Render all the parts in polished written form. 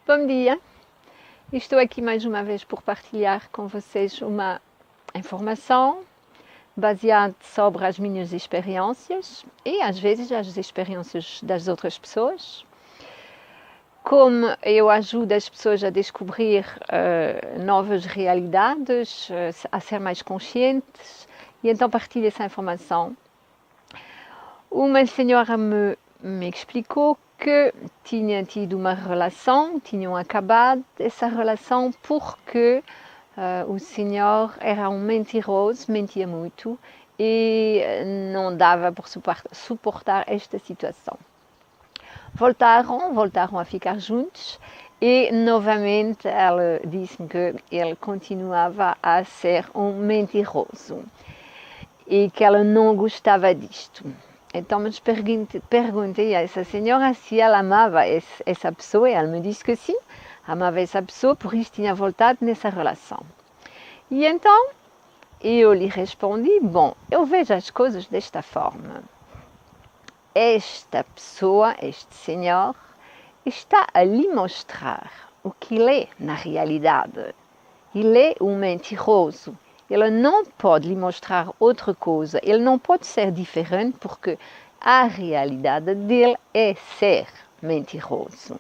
Bom dia! Estou aqui mais uma vez por partilhar com vocês uma informação baseada sobre as minhas experiências e às vezes as experiências das outras pessoas. Como eu ajudo as pessoas a descobrir novas realidades, a ser mais conscientes, e então partilho essa informação. Uma senhora me explicou que tinha tido uma relação, tinham acabado essa relação porque o senhor era um mentiroso, mentia muito e não dava por suportar esta situação. Voltaram a ficar juntos e novamente ela disse-me que ele continuava a ser um mentiroso e que ela não gostava disto. Então, eu perguntei a essa senhora se ela amava essa pessoa e ela me disse que sim, amava essa pessoa, por isso tinha voltado nessa relação. E então, eu lhe respondi, bom, eu vejo as coisas desta forma. Esta pessoa, este senhor, está a lhe mostrar o que ele é na realidade. Ele é um mentiroso. Ele não pode lhe mostrar outra coisa, ele não pode ser diferente porque a realidade dele é ser mentiroso.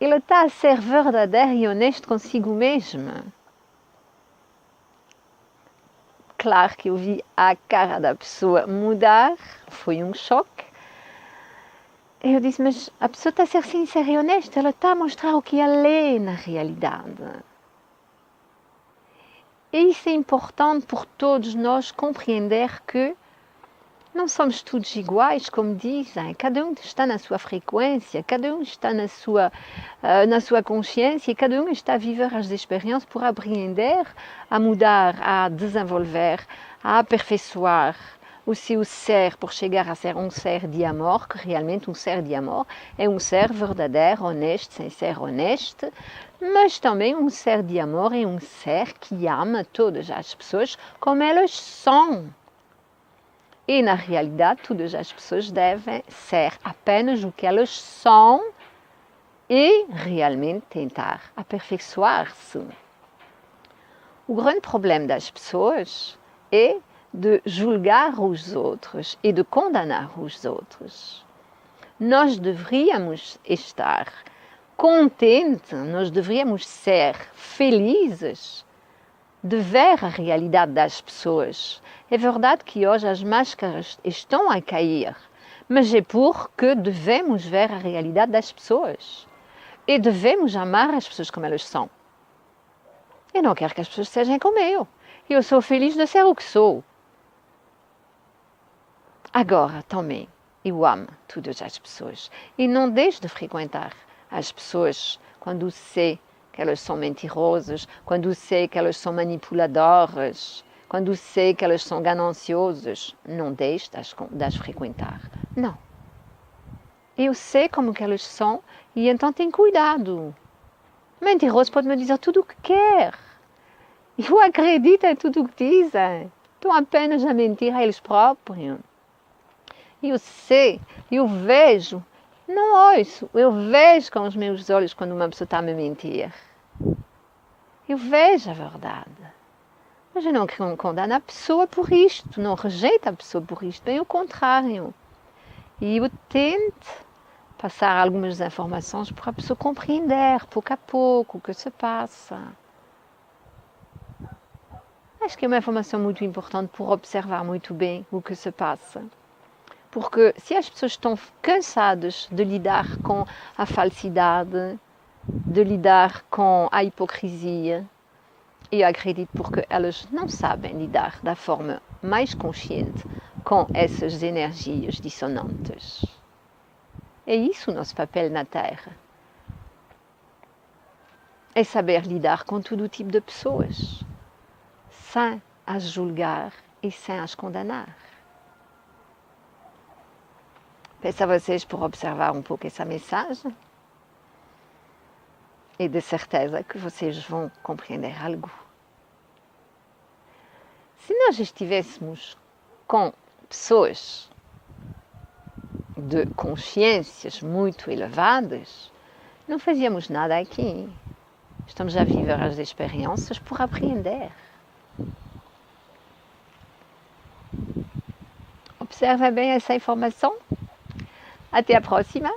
Ele está a ser verdadeiro e honesto consigo mesmo. Claro que eu vi a cara da pessoa mudar, foi um choque. Eu disse, mas a pessoa está a ser sincera e honesta, ela está a mostrar o que ela é na realidade. E isso é importante por todos nós compreender que não somos todos iguais, como dizem. Cada um está na sua frequência, cada um está na sua consciência, e cada um está a viver as experiências por apreender, a mudar, a desenvolver, a aperfeiçoar o seu ser por chegar a ser um ser de amor, que realmente um ser de amor é um ser verdadeiro, honesto, sincero, honesto, mas também um ser de amor é um ser que ama todas as pessoas como elas são. E na realidade todas as pessoas devem ser apenas o que elas são e realmente tentar aperfeiçoar-se. O grande problema das pessoas é de julgar os outros e de condenar os outros. Nós deveríamos estar contentes, nós deveríamos ser felizes de ver a realidade das pessoas. É verdade que hoje as máscaras estão a cair, mas é porque devemos ver a realidade das pessoas e devemos amar as pessoas como elas são. Eu não quero que as pessoas sejam como eu. Eu sou feliz de ser o que sou. Agora, também, eu amo todas as pessoas e não deixo de frequentar as pessoas quando sei que elas são mentirosas, quando sei que elas são manipuladoras, quando sei que elas são gananciosas. Não deixo de as frequentar. Não. Eu sei como que elas são e então tenho cuidado. Mentiroso pode me dizer tudo o que quer. Eu acredito em tudo o que dizem. Estão apenas a mentir a eles próprios. Eu sei, eu vejo, não ouço, eu vejo com os meus olhos quando uma pessoa está a me mentir. Eu vejo a verdade. Mas eu não condeno a pessoa por isto, não rejeito a pessoa por isto, bem o contrário. E eu tento passar algumas informações para a pessoa compreender, pouco a pouco, o que se passa. Acho que é uma informação muito importante por observar muito bem o que se passa. Porque se as pessoas estão cansadas de lidar com a falsidade, de lidar com a hipocrisia, eu acredito porque elas não sabem lidar da forma mais consciente com essas energias dissonantes. É isso o nosso papel na Terra. É saber lidar com todo tipo de pessoas, sem as julgar e sem as condenar. Peço a vocês por observar um pouco essa mensagem e de certeza que vocês vão compreender algo. Se nós estivéssemos com pessoas de consciências muito elevadas, não fazíamos nada aqui. Estamos a viver as experiências por aprender. Observe bem essa informação. Até a próxima.